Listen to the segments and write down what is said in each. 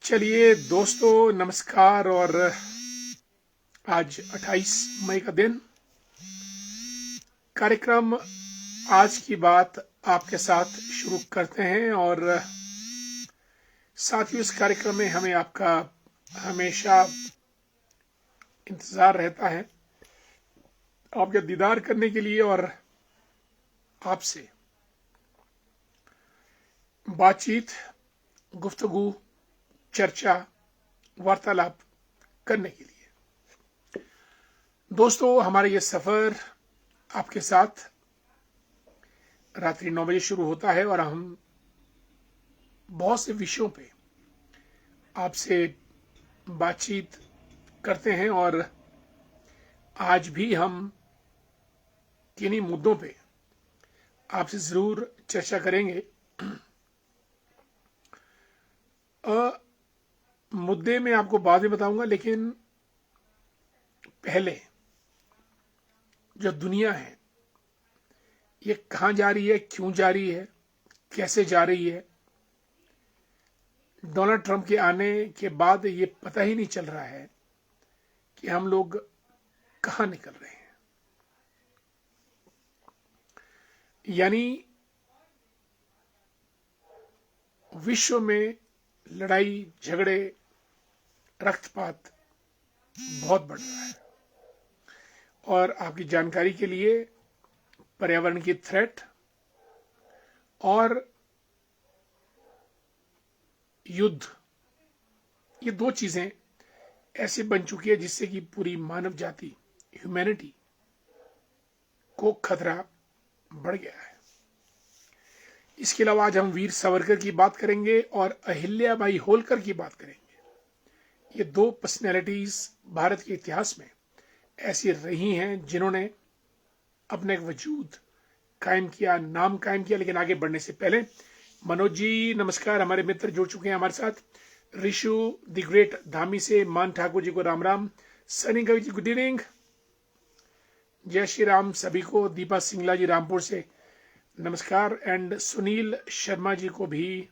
चलिए दोस्तों, नमस्कार। और आज 28 मई का दिन, कार्यक्रम आज की बात आपके साथ शुरू करते हैं। और साथ ही इस कार्यक्रम में हमें आपका हमेशा इंतजार रहता है आपका दीदार करने के लिए और आपसे बातचीत, गुफ्तगू, चर्चा, वार्तालाप करने के लिए। दोस्तों, हमारा ये सफर आपके साथ रात्रि 9 बजे शुरू होता है और हम बहुत से विषयों पे आपसे बातचीत करते हैं। और आज भी हम किन्हीं मुद्दों पे आपसे जरूर चर्चा करेंगे। मुद्दे में आपको बाद में बताऊंगा, लेकिन पहले जो दुनिया है ये कहां जा रही है, क्यों जा रही है, कैसे जा रही है। डोनाल्ड ट्रंप के आने के बाद ये पता ही नहीं चल रहा है कि हम लोग कहां निकल रहे हैं। यानी विश्व में लड़ाई झगड़े, रक्तपात बहुत बढ़ रहा है। और आपकी जानकारी के लिए, पर्यावरण की थ्रेट और युद्ध, ये दो चीजें ऐसे बन चुकी है जिससे कि पूरी मानव जाति, ह्यूमैनिटी को खतरा बढ़ गया है। इसके अलावा आज हम वीर सावरकर की बात करेंगे और अहिल्याबाई होलकर की बात करेंगे। ये दो पर्सनैलिटीज भारत के इतिहास में ऐसी रही हैं जिन्होंने अपने एक वजूद कायम किया, नाम कायम किया। लेकिन आगे बढ़ने से पहले मनोज जी नमस्कार, हमारे मित्र जुड़ चुके हैं हमारे साथ। ऋषु द ग्रेट धामी से, मान ठाकुर जी को राम राम, सनी कवि जी गुड इवनिंग, जय श्री राम सभी को। दीपा सिंगला जी रामपुर से नमस्कार, एंड सुनील शर्मा जी को भी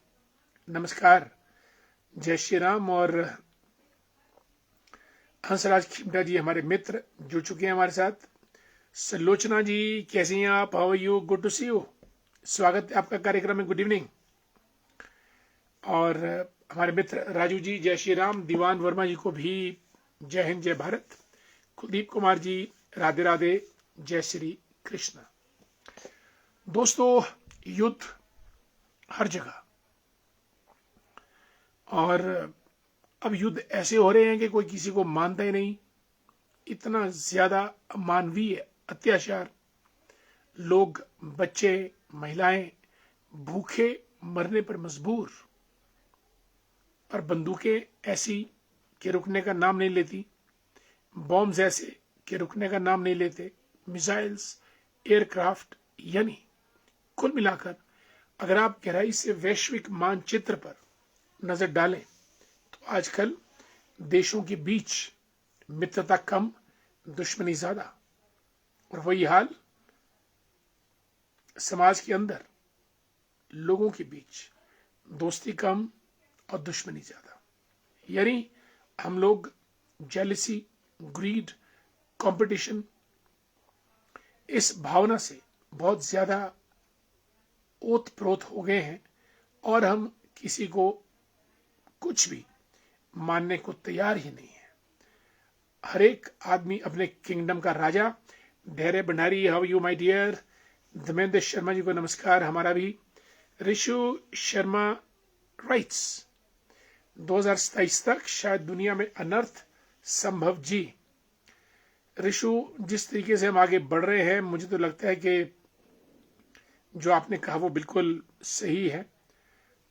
नमस्कार, जय श्री राम। और हंसराज खिमटा जी हमारे मित्र जुड़ चुके हैं हमारे साथ। सलोचना जी कैसी हैं आप, how are you, good to see you, स्वागत है आपका कार्यक्रम में, गुड इवनिंग। और हमारे मित्र राजू जी जय श्री राम, दीवान वर्मा जी को भी जय हिंद जय भारत, कुलदीप कुमार जी राधे राधे, जय श्री कृष्ण। दोस्तों, युद्ध हर जगह, और अब युद्ध ऐसे हो रहे हैं कि कोई किसी को मानता ही नहीं। इतना ज्यादा मानवीय अत्याचार, लोग, बच्चे, महिलाएं भूखे मरने पर मजबूर, और बंदूकें ऐसी कि रुकने का नाम नहीं लेती, बॉम्ब्स ऐसे कि रुकने का नाम नहीं लेते, मिसाइल्स, एयरक्राफ्ट। यानी कुल मिलाकर अगर आप गहराई से वैश्विक मानचित्र पर नजर डालें तो आजकल देशों के बीच मित्रता कम, दुश्मनी ज्यादा। और वही हाल समाज के अंदर, लोगों के बीच दोस्ती कम और दुश्मनी ज्यादा। यानी हम लोग जेलसी, ग्रीड, कंपटीशन, इस भावना से बहुत ज्यादा ओत प्रोत हो गए हैं और हम किसी को कुछ भी मानने को तैयार ही नहीं है। हर एक आदमी अपने किंगडम का राजा। Dhairya Bhandari, how you my dear, Dharmendra Sharma ji को नमस्कार, हमारा भी। ऋषु शर्मा राइट्स 2027 तक शायद दुनिया में अनर्थ संभव जी। ऋषु, जिस तरीके से हम आगे बढ़ रहे हैं, मुझे तो लगता है कि जो आपने कहा वो बिल्कुल सही है।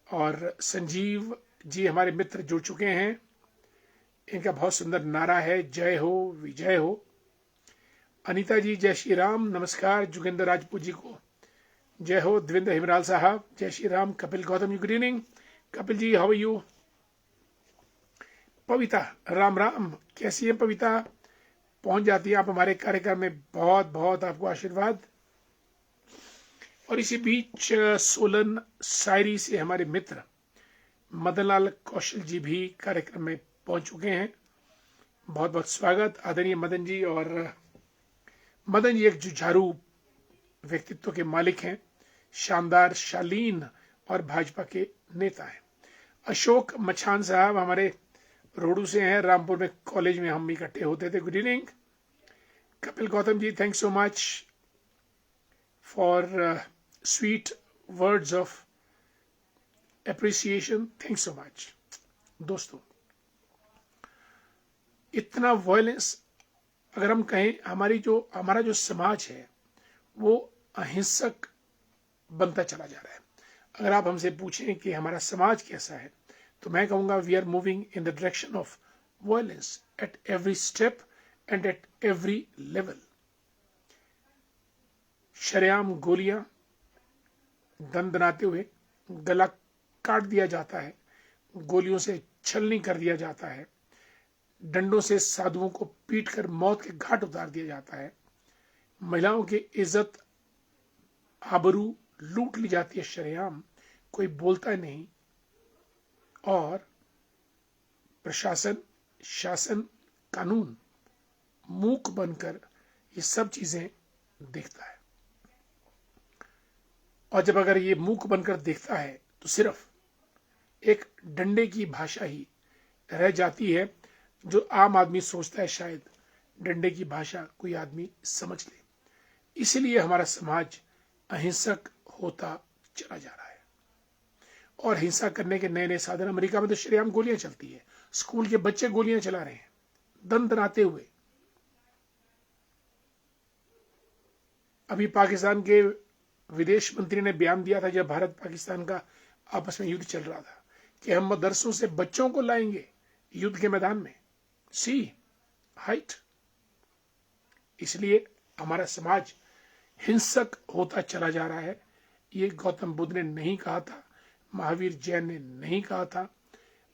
और संजीव जी हमारे मित्र जुड़ चुके हैं, इनका बहुत सुंदर नारा है, जय हो विजय हो। अनीता जी जय श्री राम, नमस्कार। जोगिंदर राजपूत जी को जय हो। देवेंद्र हिमराल साहब जय Shri Ram. Kapil Gautam ji good evening, Kapil ji how are you. Pavita Ram Ram, कैसी है पविता, पहुंच जाती है आप हमारे कार्यक्रम में, बहुत बहुत आपको आशीर्वाद। और इसी बीच सोलन शायरी से हमारे मित्र मदनलाल कौशल जी भी कार्यक्रम में पहुंच चुके हैं। बहुत बहुत स्वागत आदरणीय मदन जी। और मदन जी एक जुझारू व्यक्तित्व के मालिक हैं, शानदार, शालीन और भाजपा के नेता हैं। अशोक मछान साहब हमारे रोडू से हैं, रामपुर में कॉलेज में हम इकट्ठे होते थे। Good evening. Kapil Gautam ji, thanks so much for sweet words of appreciation, thanks so much. दोस्तों, इतना वायलेंस, अगर हम कहें हमारा जो समाज है वो अहिंसक बनता चला जा रहा है। अगर आप हमसे पूछें कि हमारा समाज कैसा है, तो मैं कहूंगा we are moving in the direction of violence at every step and at every level. शरेआम गोलियां दंदनाते हुए गला काट दिया जाता है, गोलियों से छलनी कर दिया जाता है, डंडों से साधुओं को पीटकर मौत के घाट उतार दिया जाता है, महिलाओं की इज्जत आबरू लूट ली जाती है शरेआम, कोई बोलता नहीं, और प्रशासन, शासन, कानून मूक बनकर ये सब चीजें देखता है। और जब अगर ये मूक बनकर देखता है तो सिर्फ एक डंडे की भाषा ही रह जाती है, जो आम आदमी सोचता है शायद डंडे की भाषा कोई आदमी समझ ले। इसलिए हमारा समाज अहिंसक होता चला जा रहा है और हिंसा करने के नए नए साधन। अमेरिका में तो शरेआम गोलियां चलती है, स्कूल के बच्चे गोलियां चला रहे हैं दंदनाते हुए। अभी पाकिस्तान के विदेश मंत्री ने बयान दिया था, जब भारत पाकिस्तान का आपस में युद्ध चल रहा था, कि हम मदरसों से बच्चों को लाएंगे युद्ध के मैदान में। सी हाइट। इसलिए हमारा समाज हिंसक होता चला जा रहा है। ये गौतम बुद्ध ने नहीं कहा था, महावीर जैन ने नहीं कहा था,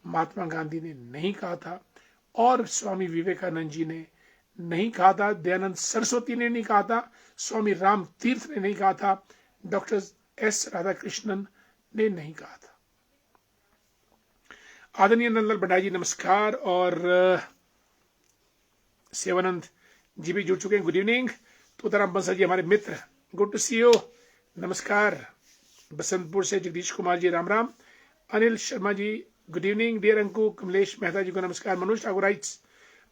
महात्मा गांधी ने नहीं कहा था, और स्वामी विवेकानंद जी ने नहीं कहा था, दयानंद सरस्वती ने नहीं कहा था, स्वामी राम तीर्थ ने नहीं कहा था, डॉक्टर एस राधाकृष्णन ने नहीं कहा था। आदरणीय नंदलाल भंडारी जी नमस्कार, और सेवानंद जी भी जुड़ चुके हैं। Good evening. तोताराम बंसल जी हमारे मित्र, गुड टू सी यू, नमस्कार। बसंतपुर से Jagdish Kumar ji Ram Ram. Anil Sharma ji good evening. Dear Anku Kamlesh Mehta ji को नमस्कार। मनोज ठाकुर राइट्स,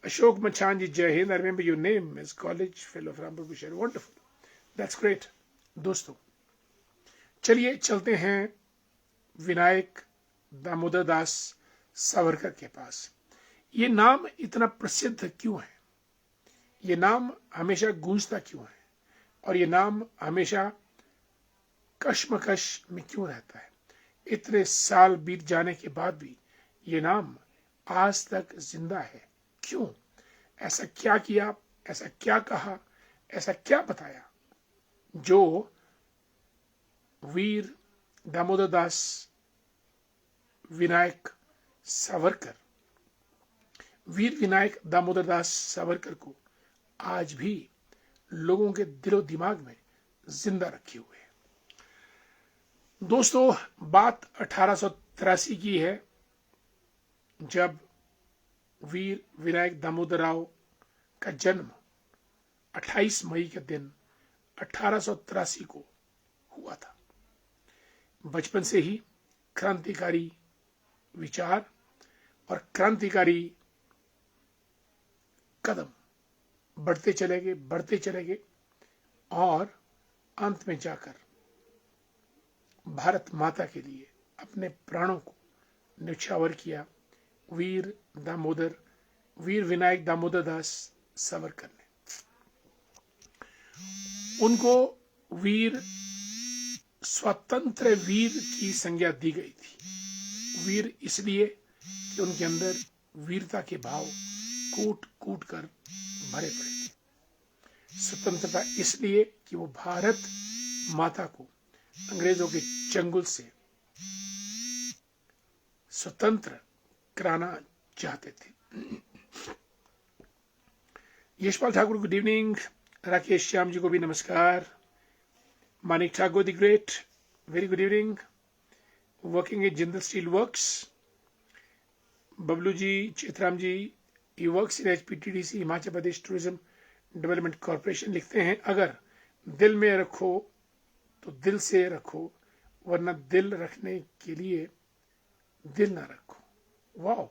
अशोक मछान जी जय Hind. I remember your name is college fellow of Rampur Bushahr, wonderful, that's great. दोस्तों, चलिए चलते हैं विनायक दामोदर दास सावरकर के पास। ये नाम इतना प्रसिद्ध क्यों है, ये नाम हमेशा गूंजता क्यों है, और ये नाम हमेशा कश्मकश में क्यों रहता है? इतने साल बीत जाने के बाद भी ये नाम आज तक जिंदा है, क्यों? ऐसा क्या किया, ऐसा क्या कहा, ऐसा क्या बताया जो वीर दामोदर दास विनायक सावरकर, वीर विनायक दामोदर दास सावरकर को आज भी लोगों के दिलो दिमाग में जिंदा रखे हुए है। दोस्तों, बात 1883 की है, जब वीर विनायक दामोदर राव का जन्म 28 मई के दिन 1883 को हुआ था। बचपन से ही क्रांतिकारी विचार और क्रांतिकारी कदम बढ़ते चले गए और अंत में जाकर भारत माता के लिए अपने प्राणों को न्यौछावर किया वीर विनायक दामोदर दास सावरकर ने। उनको वीर स्वतंत्र वीर की संज्ञा दी गई थी। वीर इसलिए कि उनके अंदर वीरता के भाव कूट कूट कर भरे पड़े थे। स्वतंत्रता इसलिए कि वो भारत माता को अंग्रेजों के चंगुल से स्वतंत्र कराना चाहते थे। Yashpal Thakur good evening. राकेश श्याम जी को भी नमस्कार। Manik Thakur the great very good evening. Working in Jindal steel works Bablu ji, Chetram ji, he works in HPTDC, Himachal Pradesh tourism development corporation, लिखते हैं अगर दिल में रखो तो दिल से रखो, वरना दिल रखने के लिए दिल ना रखो। वाह।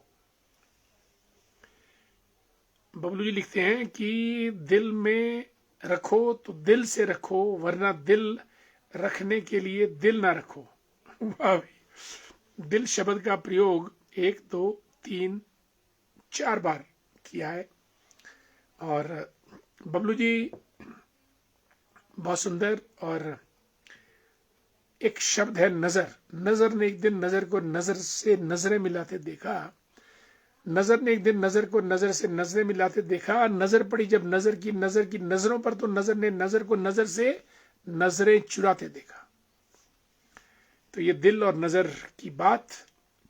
बबलू जी लिखते हैं कि दिल में रखो तो दिल से रखो, वरना दिल रखने के लिए दिल ना रखो। वाह भाई। दिल शब्द का प्रयोग 1, 2, 3, 4 बार किया है। और बबलू जी बहुत सुंदर। और एक शब्द है नजर। नजर ने एक दिन नजर को नजर से नजरें मिलाते देखा। नजर ने एक दिन नजर को नजर से नजरें मिलाते देखा। नजर पड़ी जब नजर की नजरों पर, तो नजर ने नजर को नजर से नजरें चुराते देखा। तो ये दिल और नजर की बात।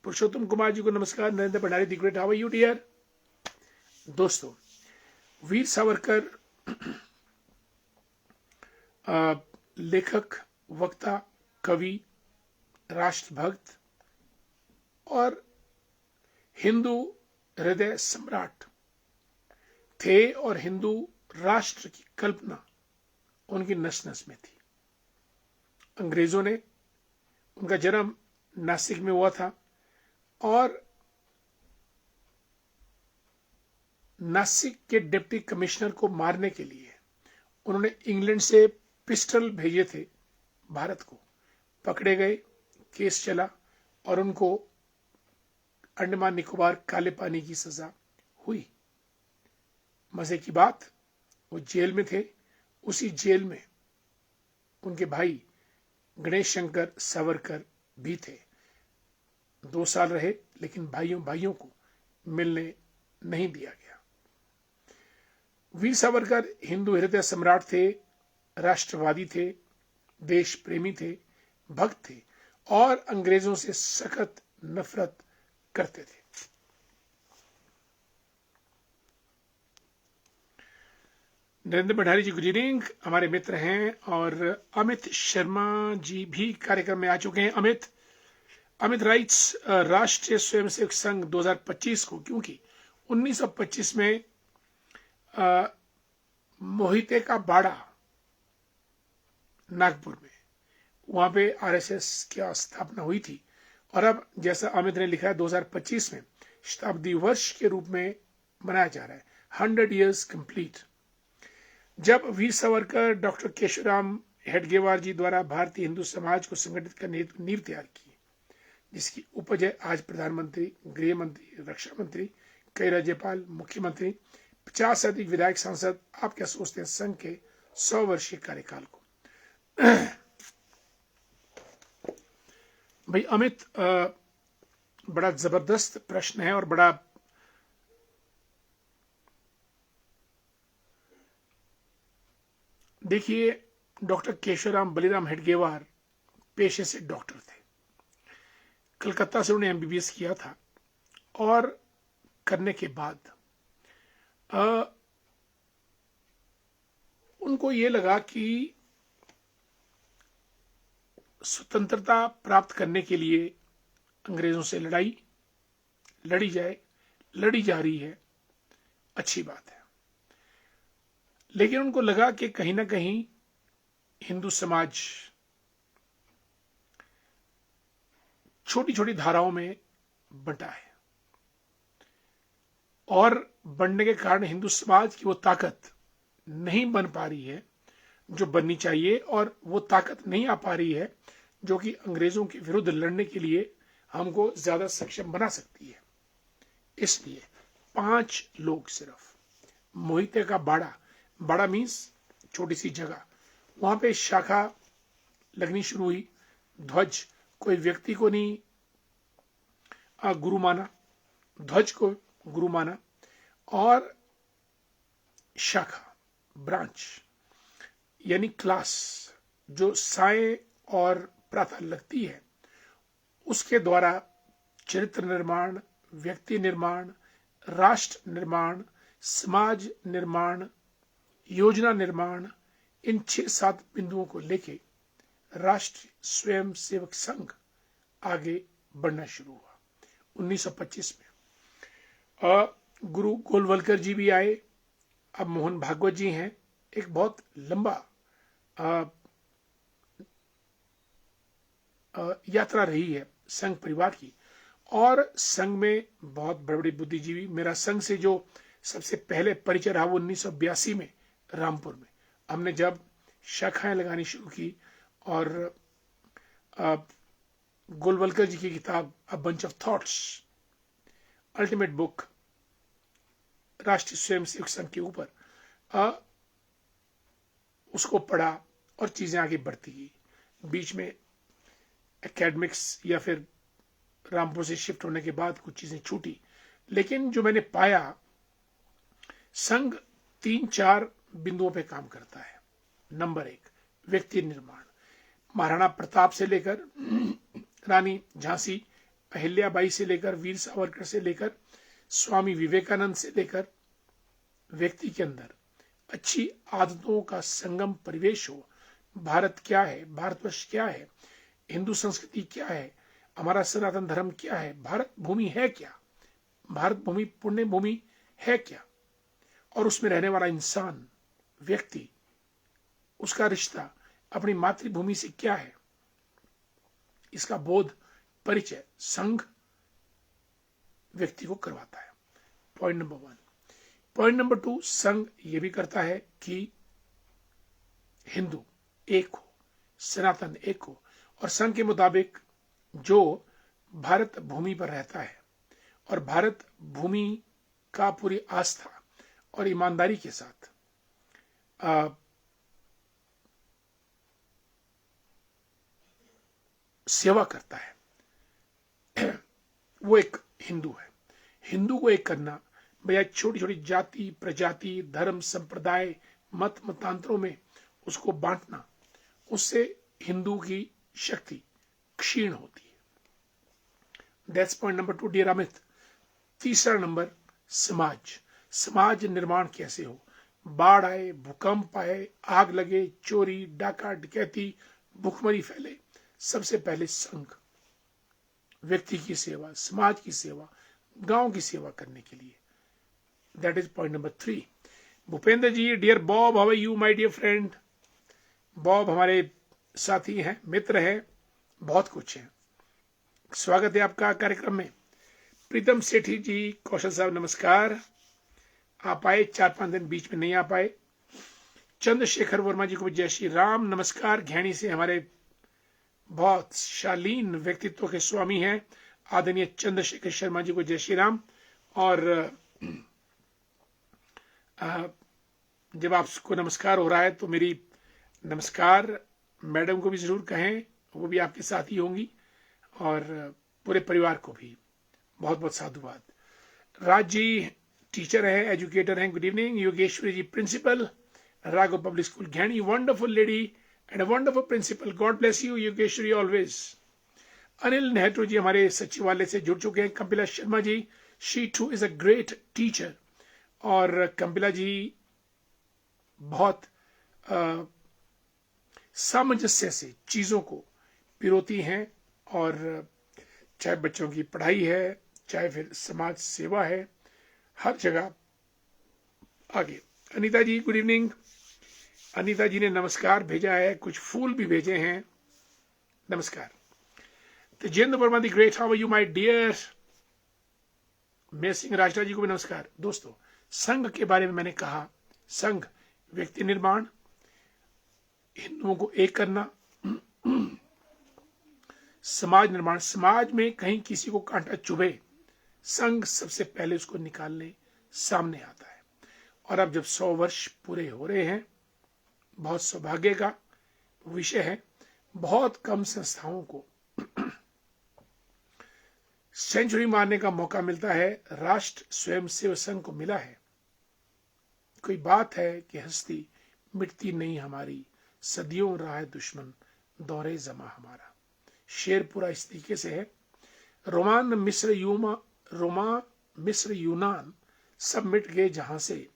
पुरुषोत्तम कुमार जी को नमस्कार। Narendra Bhandari the great, how are you dear? दोस्तों, वीर सावरकर लेखक, वक्ता, कवि, राष्ट्रभक्त और हिंदू हृदय सम्राट थे। और हिंदू राष्ट्र की कल्पना उनकी नस नस में थी। अंग्रेजों ने, उनका जन्म नासिक में हुआ था और नासिक के डिप्टी कमिश्नर को मारने के लिए उन्होंने इंग्लैंड से पिस्टल भेजे थे भारत को। पकड़े गए, केस चला और उनको अंडमान निकोबार काले पानी की सजा हुई। मजे की बात, वो जेल में थे। उसी जेल में उनके भाई गणेश शंकर सावरकर भी थे। 2 साल रहे, लेकिन भाइयों को मिलने नहीं दिया गया। वीर सावरकर हिंदू हृदय सम्राट थे, राष्ट्रवादी थे, देश प्रेमी थे, भक्त थे और अंग्रेजों से सख्त नफरत करते थे। नरेंद्र भंडारी जी गुड इवनिंग, हमारे मित्र हैं। और अमित शर्मा जी भी कार्यक्रम में आ चुके हैं। अमित राइट्स राष्ट्रीय स्वयंसेवक संघ 2025 को, क्योंकि 1925 में मोहिते का बाड़ा नागपुर में, वहां पे RSS की स्थापना हुई थी। और अब जैसा अमित ने लिखा है 2025 में शताब्दी वर्ष के रूप में मनाया जा रहा है, 100 years कंप्लीट। जब वीर सावरकर डॉक्टर केशवराम हेडगेवार जी द्वारा भारतीय हिंदू समाज को संगठित करने हेतु नींव तैयार की, जिसकी उपज है आज प्रधानमंत्री, गृह मंत्री, रक्षा मंत्री, कई राज्यपाल, मुख्यमंत्री, 50 से अधिक विधायक, सांसद। आप क्या सोचते हैं संघ के 100 वर्षीय कार्यकाल को? भाई अमित, बड़ा जबरदस्त प्रश्न है और बड़ा देखिए, डॉक्टर केशवराम बलिराम हेडगेवार पेशे से डॉक्टर थे। कलकत्ता से उन्होंने MBBS किया था और करने के बाद उनको ये लगा कि स्वतंत्रता प्राप्त करने के लिए अंग्रेजों से लड़ी जाए, लड़ी जा रही है, अच्छी बात है। लेकिन उनको लगा कि कहीं ना कहीं हिंदू समाज छोटी छोटी धाराओं में बंटा है और बनने के कारण हिंदू समाज की वो ताकत नहीं बन पा रही है जो बननी चाहिए, और वो ताकत नहीं आ पा रही है जो कि अंग्रेजों के विरुद्ध लड़ने के लिए हमको ज्यादा सक्षम बना सकती है। इसलिए 5 लोग सिर्फ मोहिते का बाड़ा मीन्स छोटी सी जगह, वहां पे शाखा लगनी शुरू हुई। ध्वज, कोई व्यक्ति को नहीं गुरु माना, ध्वज को गुरु माना, और शाखा ब्रांच यानी क्लास जो साय और प्रातः लगती है, उसके द्वारा चरित्र निर्माण, व्यक्ति निर्माण, राष्ट्र निर्माण, समाज निर्माण, योजना निर्माण, इन 6-7 बिंदुओं को लेके राष्ट्रीय स्वयंसेवक संघ आगे बढ़ना शुरू हुआ 1925 में। गुरु गोलवलकर जी भी आए, अब मोहन भागवत जी हैं। एक बहुत लंबा यात्रा रही है संघ परिवार की। और संघ में बहुत बड़े बड़े बुद्धिजीवी, मेरा संघ से जो सबसे पहले परिचय रहा वो 1982 में रामपुर में हमने जब शाखाएं लगानी शुरू की। और गोलवलकर जी की किताब a bunch of thoughts, ultimate book राष्ट्रीय स्वयंसेवक संघ के ऊपर, उसको पढ़ा और चीजें आगे बढ़ती गई। बीच में एकेडमिक्स या फिर रामपुर से शिफ्ट होने के बाद कुछ चीजें छूटी, लेकिन जो मैंने पाया, संघ 3-4 बिंदुओं पे काम करता है। नंबर 1, व्यक्ति निर्माण। महाराणा प्रताप से लेकर रानी झांसी, अहिल्याबाई से लेकर वीर सावरकर से लेकर स्वामी विवेकानंद से लेकर व्यक्ति के अंदर अच्छी आदतों का संगम परिवेश हो। भारत क्या है, भारतवर्ष क्या है, हिंदू संस्कृति क्या है, हमारा सनातन धर्म क्या है, भारत भूमि है क्या, भारत भूमि पुण्य भूमि है क्या, और उसमें रहने वाला इंसान, व्यक्ति, उसका रिश्ता अपनी मातृभूमि से क्या है, इसका बोध, परिचय संघ व्यक्ति को करवाता है। Point number 1। पॉइंट नंबर 2, संघ ये भी करता है कि हिंदू एक हो, सनातन एक हो। और संघ के मुताबिक जो भारत भूमि पर रहता है और भारत भूमि का पूरी आस्था और ईमानदारी के साथ सेवा करता है, वो एक हिंदू है। हिंदू को एक करना भैया, छोटी छोटी जाति, प्रजाति, धर्म, संप्रदाय, मत मतांतरों में उसको बांटना, उससे हिंदू की शक्ति क्षीण होती है। That's point number 2 dear Amit. तीसरा नंबर, समाज। समाज निर्माण कैसे हो? बाढ़ आए, भूकंप आए, आग लगे, चोरी, डाका, डकैती, भूखमरी फैले, सबसे पहले संघ व्यक्ति की सेवा, समाज की सेवा, गांव की सेवा करने के लिए। That is point number 3। Bhupendra ji, dear Bob, how are you my dear friend? Bob हमारे साथी हैं, मित्र हैं, बहुत कुछ है। स्वागत है आपका कार्यक्रम में। प्रीतम सेठी जी, कौशल साहब नमस्कार। आप आए, 4-5 दिन बीच में नहीं आ पाए। चंद्रशेखर वर्मा जी को जय श्री राम, नमस्कार। घैणी से हमारे बहुत शालीन व्यक्तित्व के स्वामी हैं आदरणीय चंद्रशेखर शर्मा जी को जय श्री राम। और जब आपको नमस्कार हो रहा है तो मेरी नमस्कार मैडम को भी जरूर कहें, वो भी आपके साथ ही होंगी, और पूरे परिवार को भी बहुत बहुत साधुवाद। राज जी टीचर हैं, एजुकेटर हैं, good evening. Yogeshwari ji principal, Raghav public school Ghaini, wonderful lady and a wonderful principal, God bless you Yogeshwari always. Anil Nehru ji हमारे सचिवालय से जुड़ चुके हैं। Kampila Sharma ji, she too is a great teacher. और कंपिला जी बहुत सामंजस्य से चीजों को पिरोती हैं, और चाहे बच्चों की पढ़ाई है, चाहे फिर समाज सेवा है, हर जगह आगे। अनीता जी गुड इवनिंग। अनीता जी ने नमस्कार भेजा है, कुछ फूल भी भेजे हैं, नमस्कार। Tejendra Verma the great, how are you my dear? मैं सिंह राजरा जी को भी नमस्कार। दोस्तों, संघ के बारे में मैंने कहा, संघ व्यक्ति निर्माण, हिंदुओं को एक करना, समाज निर्माण। समाज में कहीं किसी को कांटा चुभे, संघ सबसे पहले उसको निकालने सामने आता है। और अब जब 100 वर्ष पूरे हो रहे हैं, बहुत सौभाग्य का विषय है। बहुत कम संस्थाओं को सेंचुरी मारने का मौका मिलता है, राष्ट्र स्वयंसेवक संघ को मिला है। कोई बात है कि हस्ती मिटती नहीं हमारी, सदियों रहा है दुश्मन दौरे जमा हमारा। शेर पूरा इस तरीके से है। रोमा मिस्र यूनान सब मिट गए जहां से,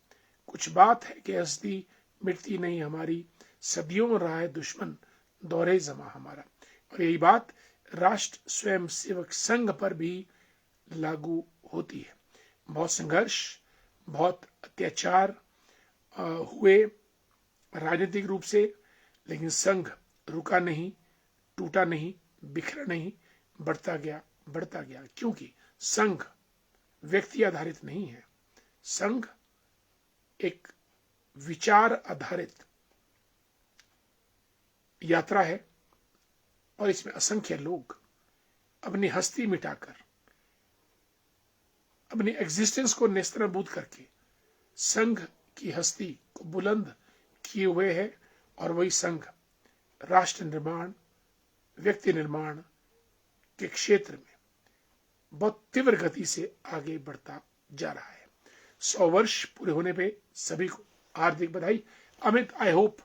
कुछ बात है कि हस्ती मिटती नहीं हमारी, सदियों रहा है दुश्मन दौरे जमा हमारा। और यही बात राष्ट्र स्वयंसेवक संघ पर भी लागू होती है। बहुत संघर्ष, बहुत अत्याचार हुए राजनीतिक रूप से, लेकिन संघ रुका नहीं, टूटा नहीं, बिखरा नहीं, बढ़ता गया, क्योंकि संघ व्यक्ति आधारित नहीं है। संघ एक विचार आधारित यात्रा है और इसमें असंख्य लोग अपनी हस्ती मिटाकर, अपनी एग्जिस्टेंस को नेस्तनाबूद करके संघ की हस्ती को बुलंद किए हुए है। और वही संघ राष्ट्र निर्माण, व्यक्ति निर्माण के क्षेत्र में बहुत तीव्र गति से आगे बढ़ता जा रहा है। 100 वर्ष पूरे होने पे सभी को हार्दिक बधाई। अमित, आई होप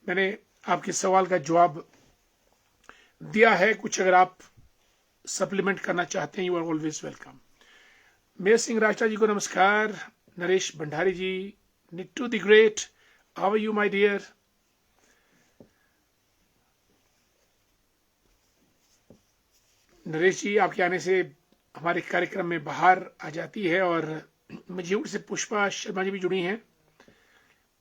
मैंने आपके सवाल का जवाब दिया है। कुछ अगर आप सप्लीमेंट करना चाहते हैं, you are always welcome. Mayer Singh Rashtra ji को नमस्कार। Naresh Bhandari ji, Nittu the great, how are you my dear. Naresh ji आपके आने से हमारे कार्यक्रम में बाहर आ जाती है। और मझीउड़ से पुष्पा शर्मा जी भी जुड़ी हैं।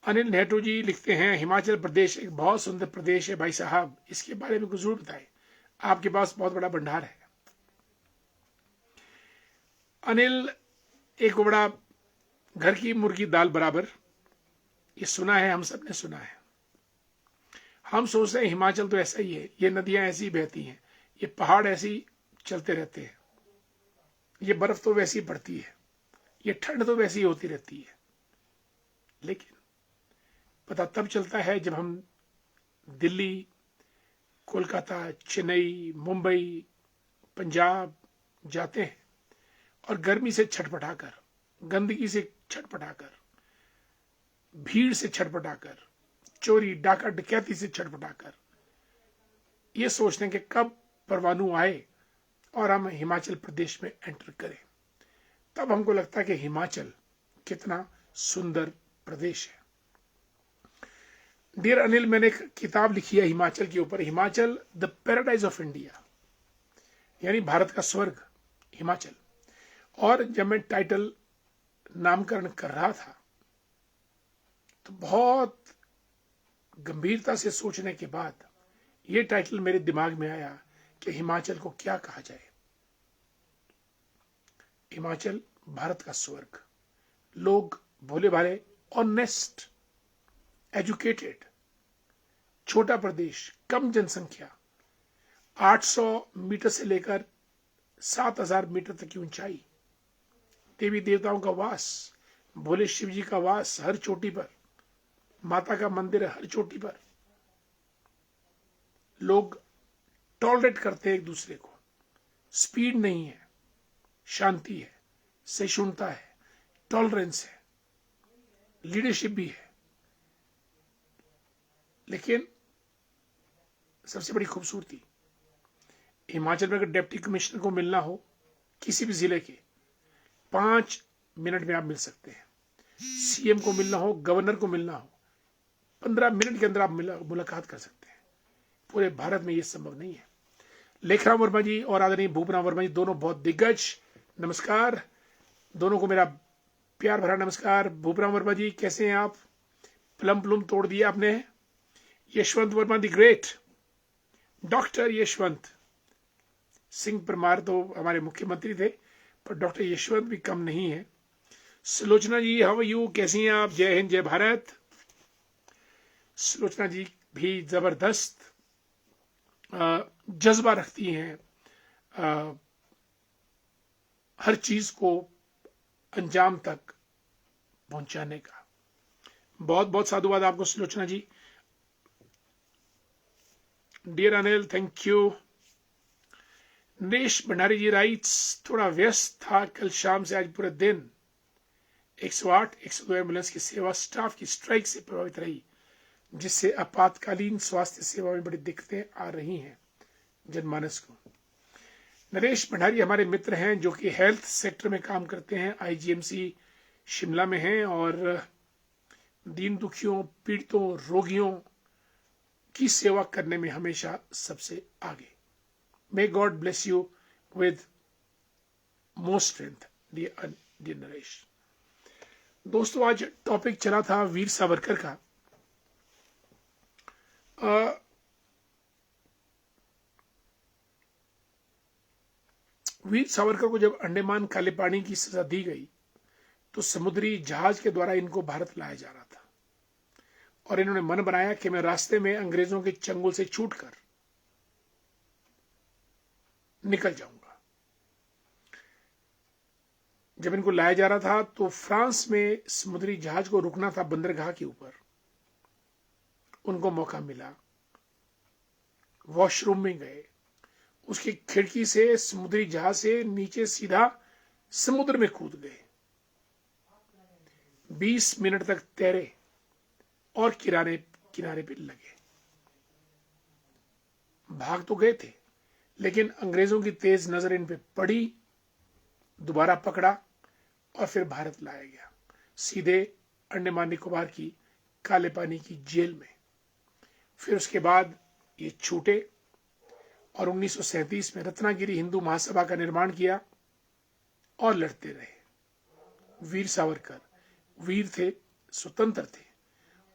अनिल नेहरू जी लिखते हैं, हिमाचल प्रदेश एक बहुत सुंदर प्रदेश है भाई साहब, इसके बारे में कुछ जरूर बताएं, आपके पास बहुत बड़ा भंडार है। अनिल, एक बड़ा घर की मुर्गी दाल बराबर, ये सुना है, हम सब ने सुना है। हम सोचते हैं हिमाचल तो ऐसा ही है, ये नदियां ऐसी बहती हैं, ये पहाड़ ऐसे ही चलते रहते हैं, ये बर्फ तो वैसी पड़ती है, ये ठंड तो वैसी होती रहती है। लेकिन पता तब चलता है जब हम दिल्ली, कोलकाता, चेन्नई, मुंबई, पंजाब जाते हैं और गर्मी से छटपटाकर, गंदगी से छटपटाकर, भीड़ से छटपटाकर, चोरी डाका डकैती से छटपटाकर ये सोचते हैं कि कब परवाणु आए और हम हिमाचल प्रदेश में एंटर करें। तब हमको लगता है कि हिमाचल कितना सुंदर प्रदेश है। डियर अनिल, मैंने एक किताब लिखी है हिमाचल के ऊपर, Himachal the paradise of India, यानी भारत का स्वर्ग हिमाचल। और जब मैं टाइटल नामकरण कर रहा था तो बहुत गंभीरता से सोचने के बाद ये टाइटल मेरे दिमाग में आया कि हिमाचल को क्या कहा जाए। हिमाचल भारत का स्वर्ग, लोग भोले भाले, ऑनेस्ट, एजुकेटेड, छोटा प्रदेश, कम जनसंख्या, 800 मीटर से लेकर 7000 मीटर तक की ऊंचाई, देवी देवताओं का वास, भोले शिव जी का वास हर चोटी पर, माता का मंदिर है हर चोटी पर, लोग टॉलरेट करते हैं एक दूसरे को, स्पीड नहीं है, शांति है, सहिष्णुता है, टॉलरेंस है, लीडरशिप भी है। लेकिन सबसे बड़ी खूबसूरती, हिमाचल में अगर डिप्टी कमिश्नर को मिलना हो किसी भी जिले के, 5 मिनट में आप मिल सकते हैं। सीएम को मिलना हो, गवर्नर को मिलना हो, 15 मिनट के अंदर आप मुलाकात कर सकते हैं। पूरे भारत में यह संभव नहीं है। लेखराम वर्मा जी और आदरणीय भूपराम वर्मा जी दोनों बहुत दिग्गज, नमस्कार। दोनों को मेरा प्यार भरा नमस्कार। भूपराम वर्मा जी कैसे हैं आप? प्लम तोड़ दिया आपने। Yashwant Verma the great, doctor Yashwant Singh Parmar तो हमारे मुख्यमंत्री थे, पर डॉक्टर यशवंत भी कम नहीं है। सुलोचना जी, हाउ आर यू, कैसी हैं आप? जय हिंद, जय भारत। सुलोचना जी भी जबरदस्त जज्बा रखती हैं हर चीज को अंजाम तक पहुंचाने का। बहुत बहुत साधुवाद आपको Sulochana ji. Dear Anil, thank you. Naresh Bhandari ji writes, थोड़ा व्यस्त था कल शाम से आज पूरे दिन। 108, 102 एम्बुलेंस की सेवा स्टाफ की स्ट्राइक से प्रभावित रही, जिससे आपातकालीन स्वास्थ्य सेवा में बड़ी दिक्कतें आ रही हैं जनमानस को। नरेश भंडारी हमारे मित्र हैं जो कि हेल्थ सेक्टर में काम करते हैं, आईजीएमसी शिमला में हैं और दीन दुखियों, पीड़ितों, रोगियों की सेवा करने में हमेशा सबसे आगे। May God bless you with more strength. Dear Naresh. दोस्तों, आज टॉपिक चला था वीर सावरकर का। वीर सावरकर को जब अंडमान काले पानी की सजा दी गई तो समुद्री जहाज के द्वारा इनको भारत लाया जा रहा था और इन्होंने मन बनाया कि मैं रास्ते में अंग्रेजों के चंगुल से छूटकर निकल जाऊंगा। जब इनको लाया जा रहा था तो फ्रांस में समुद्री जहाज को रुकना था बंदरगाह के ऊपर। उनको मौका मिला, वॉशरूम में गए, उसकी खिड़की से समुद्री जहाज से नीचे सीधा समुद्र में कूद गए, 20 मिनट तक तैरे और किनारे पे लगे। भाग तो गए थे लेकिन अंग्रेजों की तेज नजर इन पे पड़ी, दोबारा पकड़ा और फिर भारत लाया गया, सीधे अंडमान निकोबार की काले पानी की जेल में। फिर उसके बाद ये छूटे और 1937 में रत्नागिरी हिंदू महासभा का निर्माण किया और लड़ते रहे। वीर सावरकर वीर थे, स्वतंत्र थे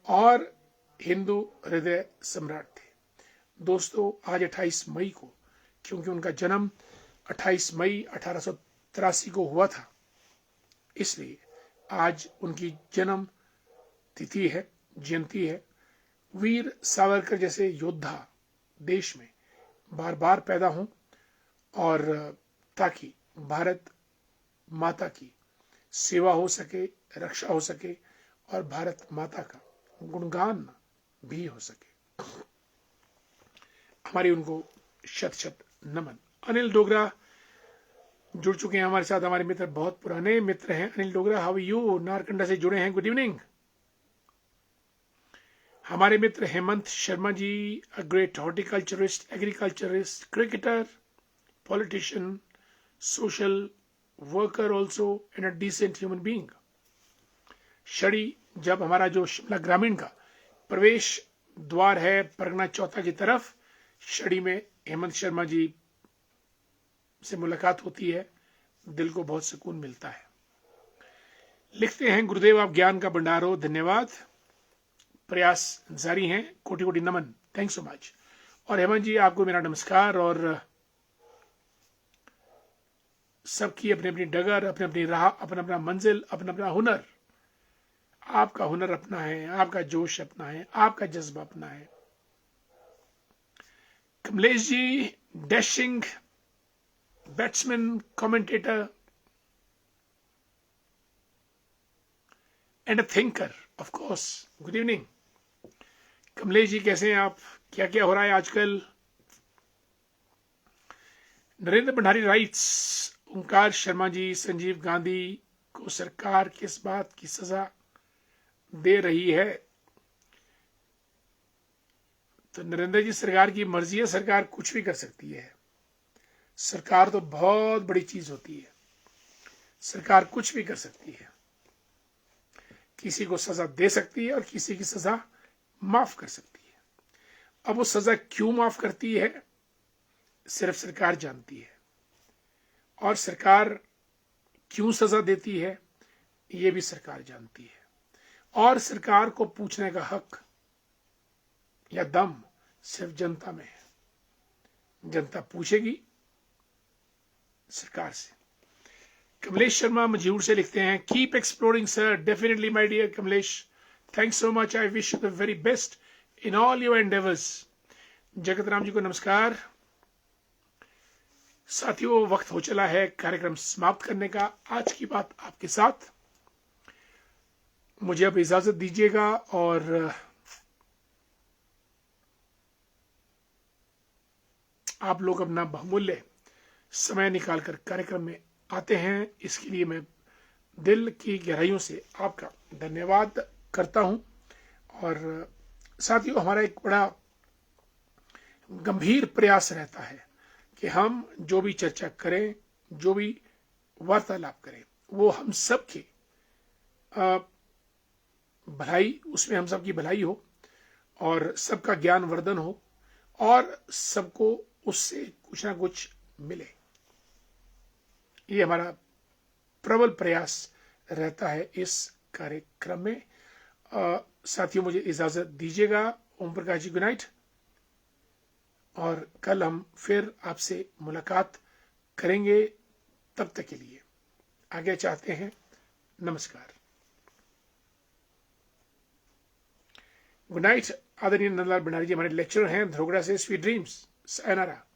और हिंदू हृदय सम्राट थे। दोस्तों, आज 28 मई को, क्योंकि उनका जन्म 28 मई 1883 को हुआ था, इसलिए आज उनकी जन्म तिथि है, जयंती है। वीर सावरकर जैसे योद्धा देश में बार बार पैदा हों और ताकि भारत माता की सेवा हो सके, रक्षा हो सके और भारत माता का गुणगान भी हो सके। हमारी उनको शत शत नमन। अनिल डोगरा जुड़ चुके हैं हमारे साथ, हमारे मित्र, बहुत पुराने मित्र हैं। अनिल डोगरा, हाउ यू, नारकंडा से जुड़े हैं, गुड इवनिंग। हमारे मित्र Hemant Sharma ji, a great horticulturist, agriculturist, cricketer, politician, social worker also and a decent human being. शड़ी, जब हमारा जो शिमला ग्रामीण का प्रवेश द्वार है परगना चौथा की तरफ, शड़ी में हेमंत शर्मा जी से मुलाकात होती है, दिल को बहुत सुकून मिलता है। लिखते हैं, गुरुदेव आप ज्ञान का भंडार हो, धन्यवाद, प्रयास जारी हैं, कोटि कोटि नमन, थैंक्स सो मच। और हेमंत जी, आपको मेरा नमस्कार। और सबकी अपनी अपनी डगर, अपनी अपनी राह, अपना अपना मंजिल, अपना अपना हुनर। आपका हुनर अपना है, आपका जोश अपना है, आपका जज्बा अपना है। Kamlesh ji, dashing batsman, commentator and a thinker, of course, good evening. Kamlesh ji, कैसे हैं आप? क्या क्या हो रहा है आजकल? नरेंद्र भंडारी राइट्स, ओंकार शर्मा जी, संजीव गांधी को सरकार किस बात की सजा दे रही है? तो नरेंद्र जी, सरकार की मर्जी है, सरकार कुछ भी कर सकती है। सरकार तो बहुत बड़ी चीज होती है, सरकार कुछ भी कर सकती है, किसी को सजा दे सकती है और किसी की सजा माफ कर सकती है। अब वो सजा क्यों माफ करती है, सिर्फ सरकार जानती है, और सरकार क्यों सजा देती है, ये भी सरकार जानती है। और सरकार को पूछने का हक या दम सिर्फ जनता में है। जनता पूछेगी सरकार से। कमलेश शर्मा मजूर से लिखते हैं, keep exploring sir, definitely my dear Kamlesh, thanks so much, I wish you the very best in all your endeavours. Jagat Ram जी को नमस्कार। साथियों, वक्त हो चला है कार्यक्रम समाप्त करने का। आज की बात आपके साथ, मुझे अब इजाजत दीजिएगा और आप लोग अपना बहुमूल्य समय निकालकर कार्यक्रम में आते हैं, इसके लिए मैं दिल की गहराइयों से आपका धन्यवाद करता हूं। और साथियों, हमारा एक बड़ा गंभीर प्रयास रहता है कि हम जो भी चर्चा करें, जो भी वार्तालाप करें, वो हम सबके भलाई, उसमें हम सबकी भलाई हो और सबका ज्ञान वर्धन हो और सबको उससे कुछ ना कुछ मिले। ये हमारा प्रबल प्रयास रहता है इस कार्यक्रम में। साथियों, मुझे इजाजत दीजिएगा। Om Prakash ji, good night. और कल हम फिर आपसे मुलाकात करेंगे। तब तक के लिए आगे चाहते हैं, नमस्कार। Good night. आदरणीय नंदलाल भंडारी जी हमारे लेक्चरर हैं, धरोगड़ा से स्वीट ड्रीम्स। sayonara।